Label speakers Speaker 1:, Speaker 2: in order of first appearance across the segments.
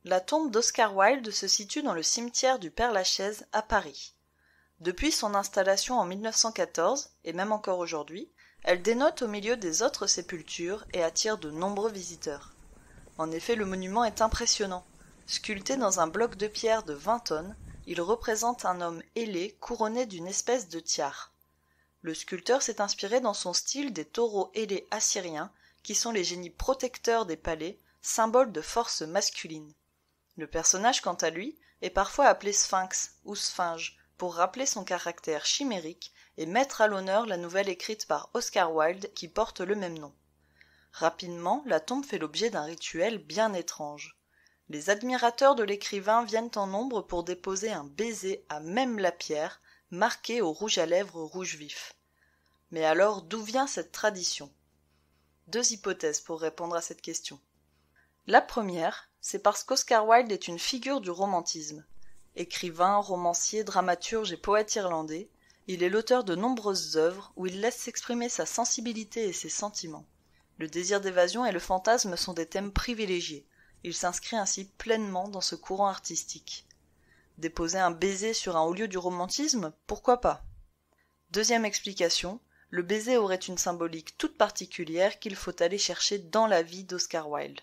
Speaker 1: La tombe d'Oscar Wilde se situe dans le cimetière du Père-Lachaise à Paris. Depuis son installation en 1914, et même encore aujourd'hui, elle dénote au milieu des autres sépultures et attire de nombreux visiteurs. En effet, le monument est impressionnant. Sculpté dans un bloc de pierre de 20 tonnes, il représente un homme ailé couronné d'une espèce de tiare. Le sculpteur s'est inspiré dans son style des taureaux ailés assyriens, qui sont les génies protecteurs des palais, symboles de force masculine. Le personnage, quant à lui, est parfois appelé Sphinx ou Sphinge, pour rappeler son caractère chimérique et mettre à l'honneur la nouvelle écrite par Oscar Wilde qui porte le même nom. Rapidement, la tombe fait l'objet d'un rituel bien étrange. Les admirateurs de l'écrivain viennent en nombre pour déposer un baiser à même la pierre, marqué au rouge à lèvres rouge vif. Mais alors, d'où vient cette tradition ? Deux hypothèses pour répondre à cette question. La première, c'est parce qu'Oscar Wilde est une figure du romantisme. Écrivain, romancier, dramaturge et poète irlandais, il est l'auteur de nombreuses œuvres où il laisse s'exprimer sa sensibilité et ses sentiments. Le désir d'évasion et le fantasme sont des thèmes privilégiés. Il s'inscrit ainsi pleinement dans ce courant artistique. Déposer un baiser sur un haut lieu du romantisme, pourquoi pas ? Deuxième explication, le baiser aurait une symbolique toute particulière qu'il faut aller chercher dans la vie d'Oscar Wilde.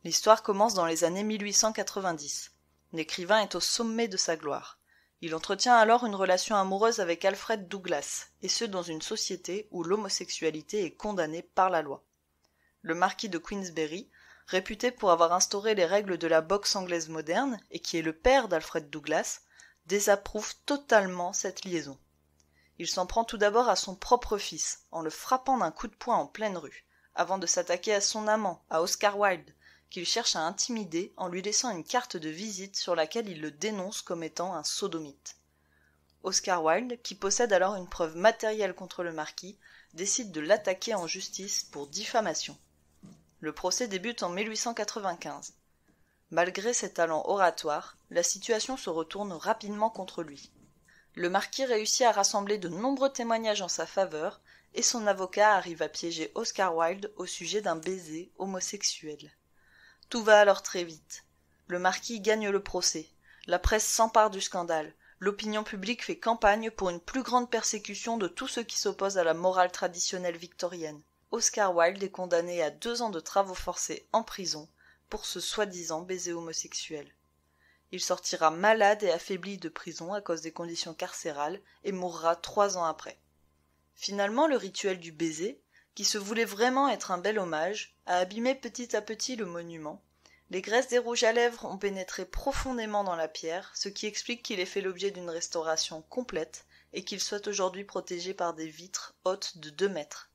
Speaker 1: L'histoire commence dans les années 1890. L'écrivain est au sommet de sa gloire. Il entretient alors une relation amoureuse avec Alfred Douglas, et ce dans une société où l'homosexualité est condamnée par la loi. Le marquis de Queensberry, réputé pour avoir instauré les règles de la boxe anglaise moderne, et qui est le père d'Alfred Douglas, désapprouve totalement cette liaison. Il s'en prend tout d'abord à son propre fils, en le frappant d'un coup de poing en pleine rue, avant de s'attaquer à son amant, à Oscar Wilde, qu'il cherche à intimider en lui laissant une carte de visite sur laquelle il le dénonce comme étant un sodomite. Oscar Wilde, qui possède alors une preuve matérielle contre le marquis, décide de l'attaquer en justice pour diffamation. Le procès débute en 1895. Malgré ses talents oratoires, la situation se retourne rapidement contre lui. Le marquis réussit à rassembler de nombreux témoignages en sa faveur et son avocat arrive à piéger Oscar Wilde au sujet d'un baiser homosexuel. Tout va alors très vite. Le marquis gagne le procès. La presse s'empare du scandale. L'opinion publique fait campagne pour une plus grande persécution de tous ceux qui s'opposent à la morale traditionnelle victorienne. Oscar Wilde est condamné à 2 ans de travaux forcés en prison pour ce soi-disant baiser homosexuel. Il sortira malade et affaibli de prison à cause des conditions carcérales et mourra 3 ans après. Finalement, le rituel du baiser, qui se voulait vraiment être un bel hommage, a abîmé petit à petit le monument. Les graisses des rouges à lèvres ont pénétré profondément dans la pierre, ce qui explique qu'il ait fait l'objet d'une restauration complète et qu'il soit aujourd'hui protégé par des vitres hautes de 2 mètres.